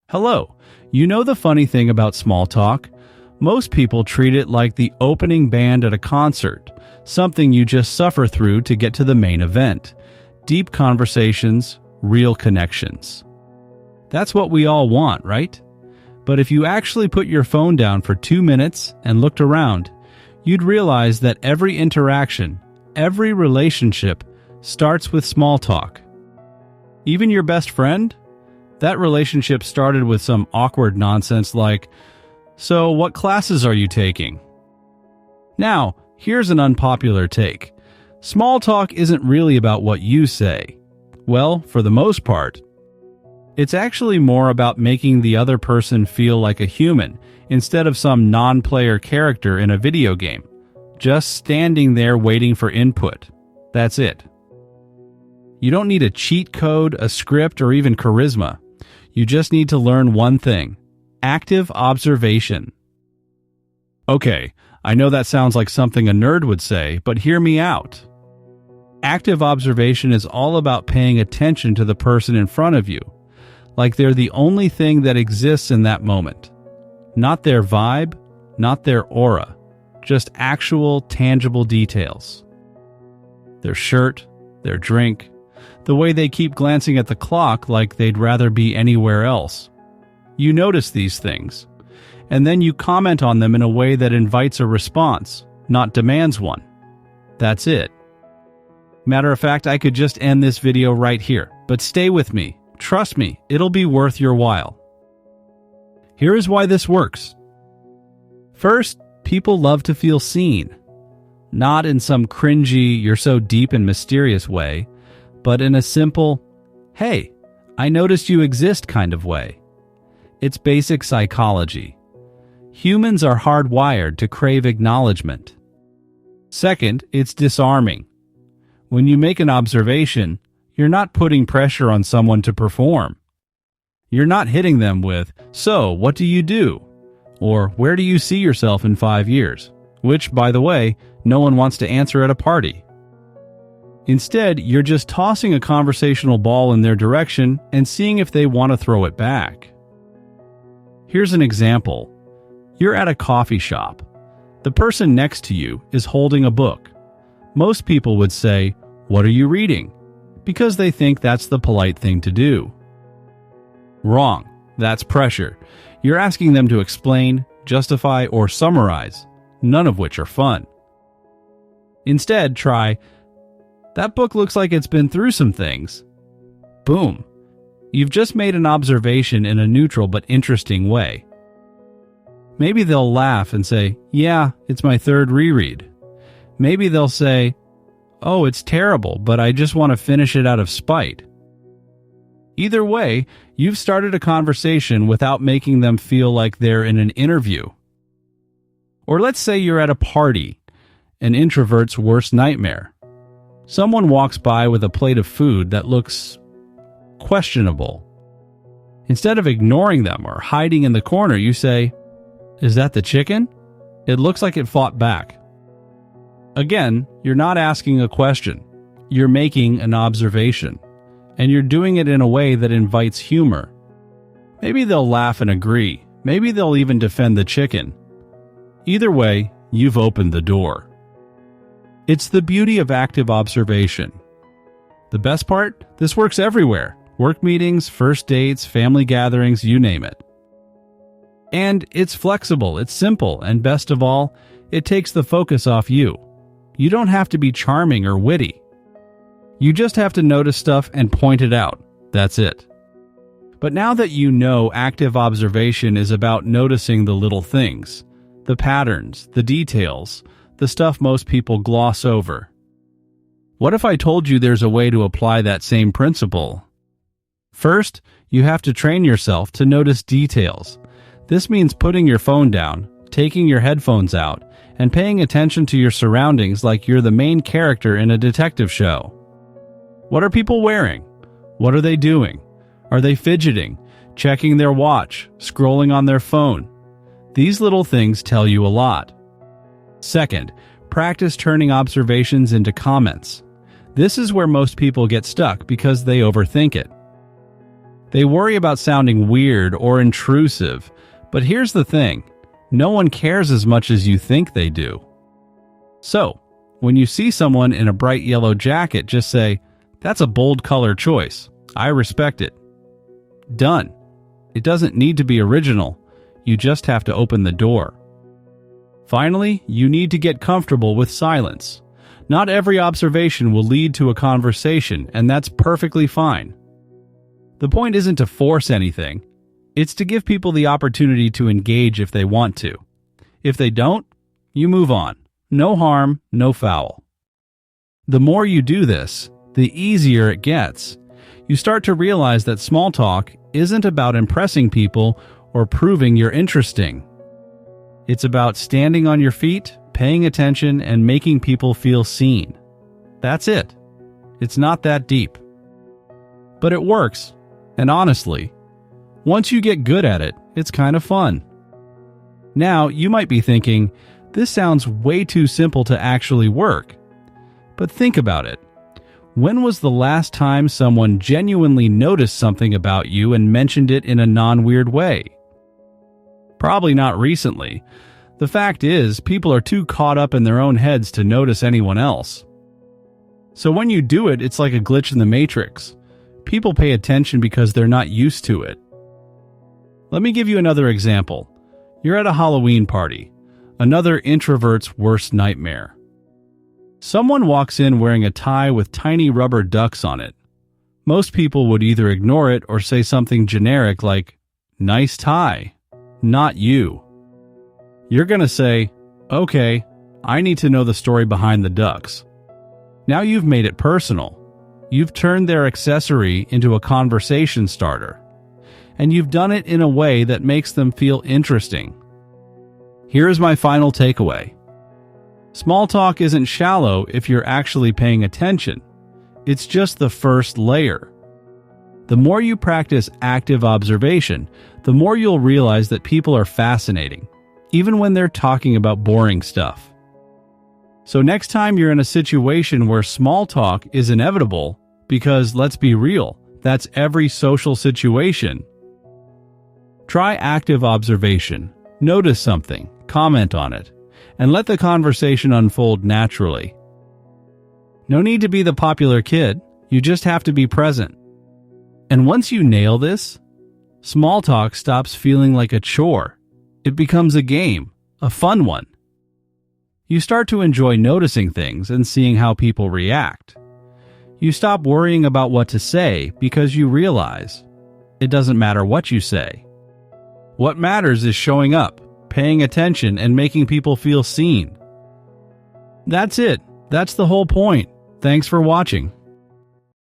Hello. You know the funny thing about small talk? Most people treat it like the opening band at a concert, something you just suffer through to get to the main event. Deep conversations, real connections. That's what we all want, right? But if you actually put your phone down for 2 minutes and looked around, you'd realize that every interaction, every relationship starts with small talk. Even your best friend? That relationship started with some awkward nonsense like, "So, what classes are you taking?" Now, here's an unpopular take. Small talk isn't really about what you say. Well, for the most part. It's actually more about making the other person feel like a human instead of some non-player character in a video game. Just standing there waiting for input. That's it. You don't need a cheat code, a script, or even charisma. You just need to learn one thing: active observation. Okay, I know that sounds like something a nerd would say, but hear me out. Active observation is all about paying attention to the person in front of you, like they're the only thing that exists in that moment. Not their vibe, not their aura, just actual, tangible details. Their shirt, their drink, the way they keep glancing at the clock like they'd rather be anywhere else. You notice these things, and then you comment on them in a way that invites a response, not demands one. That's it. Matter of fact, I could just end this video right here, but stay with me. Trust me, it'll be worth your while. Here is why this works. First, people love to feel seen. Not in some cringy, "you're so deep and mysterious" way, but in a simple, "Hey, I noticed you exist" kind of way. It's basic psychology. Humans are hardwired to crave acknowledgement. Second, it's disarming. When you make an observation, you're not putting pressure on someone to perform. You're not hitting them with, "So, what do you do?" or "Where do you see yourself in 5 years?" Which, by the way, no one wants to answer at a party. Instead, you're just tossing a conversational ball in their direction and seeing if they want to throw it back. Here's an example. You're at a coffee shop. The person next to you is holding a book. Most people would say, "What are you reading?" because they think that's the polite thing to do. Wrong. That's pressure. You're asking them to explain, justify, or summarize, none of which are fun. Instead, try, "That book looks like it's been through some things." Boom. You've just made an observation in a neutral but interesting way. Maybe they'll laugh and say, "Yeah, it's my third reread." Maybe they'll say, "Oh, it's terrible, but I just want to finish it out of spite." Either way, you've started a conversation without making them feel like they're in an interview. Or let's say you're at a party, an introvert's worst nightmare. Someone walks by with a plate of food that looks questionable. Instead of ignoring them or hiding in the corner, you say, "Is that the chicken? It looks like it fought back." Again, you're not asking a question. You're making an observation. And you're doing it in a way that invites humor. Maybe they'll laugh and agree. Maybe they'll even defend the chicken. Either way, you've opened the door. It's the beauty of active observation. The best part? This works everywhere. Work meetings, first dates, family gatherings, you name it. And it's flexible, it's simple, and best of all, it takes the focus off you. You don't have to be charming or witty. You just have to notice stuff and point it out. That's it. But now that you know active observation is about noticing the little things, the patterns, the details, the stuff most people gloss over. What if I told you there's a way to apply that same principle? First, you have to train yourself to notice details. This means putting your phone down, taking your headphones out, and paying attention to your surroundings like you're the main character in a detective show. What are people wearing? What are they doing? Are they fidgeting, checking their watch, scrolling on their phone? These little things tell you a lot. Second, practice turning observations into comments. This is where most people get stuck because they overthink it. They worry about sounding weird or intrusive, but here's the thing, no one cares as much as you think they do. So, when you see someone in a bright yellow jacket, just say, "That's a bold color choice. I respect it." Done. It doesn't need to be original. You just have to open the door. Finally, you need to get comfortable with silence. Not every observation will lead to a conversation, and that's perfectly fine. The point isn't to force anything. It's to give people the opportunity to engage if they want to. If they don't, you move on. No harm, no foul. The more you do this, the easier it gets. You start to realize that small talk isn't about impressing people or proving you're interesting. It's about standing on your feet, paying attention, and making people feel seen. That's it. It's not that deep. But it works, and honestly, once you get good at it, it's kind of fun. Now, you might be thinking, this sounds way too simple to actually work. But think about it. When was the last time someone genuinely noticed something about you and mentioned it in a non-weird way? Probably not recently. The fact is, people are too caught up in their own heads to notice anyone else. So when you do it, it's like a glitch in the matrix. People pay attention because they're not used to it. Let me give you another example. You're at a Halloween party, another introvert's worst nightmare. Someone walks in wearing a tie with tiny rubber ducks on it. Most people would either ignore it or say something generic like, "Nice tie." Not you. You're going to say, "Okay, I need to know the story behind the ducks." Now you've made it personal. You've turned their accessory into a conversation starter. And you've done it in a way that makes them feel interesting. Here is my final takeaway. Small talk isn't shallow if you're actually paying attention. It's just the first layer. The more you practice active observation, the more you'll realize that people are fascinating, even when they're talking about boring stuff. So next time you're in a situation where small talk is inevitable, because let's be real, that's every social situation, try active observation, notice something, comment on it, and let the conversation unfold naturally. No need to be the popular kid, you just have to be present. And once you nail this, small talk stops feeling like a chore. It becomes a game, a fun one. You start to enjoy noticing things and seeing how people react. You stop worrying about what to say because you realize it doesn't matter what you say. What matters is showing up, paying attention, and making people feel seen. That's it. That's the whole point. Thanks for watching.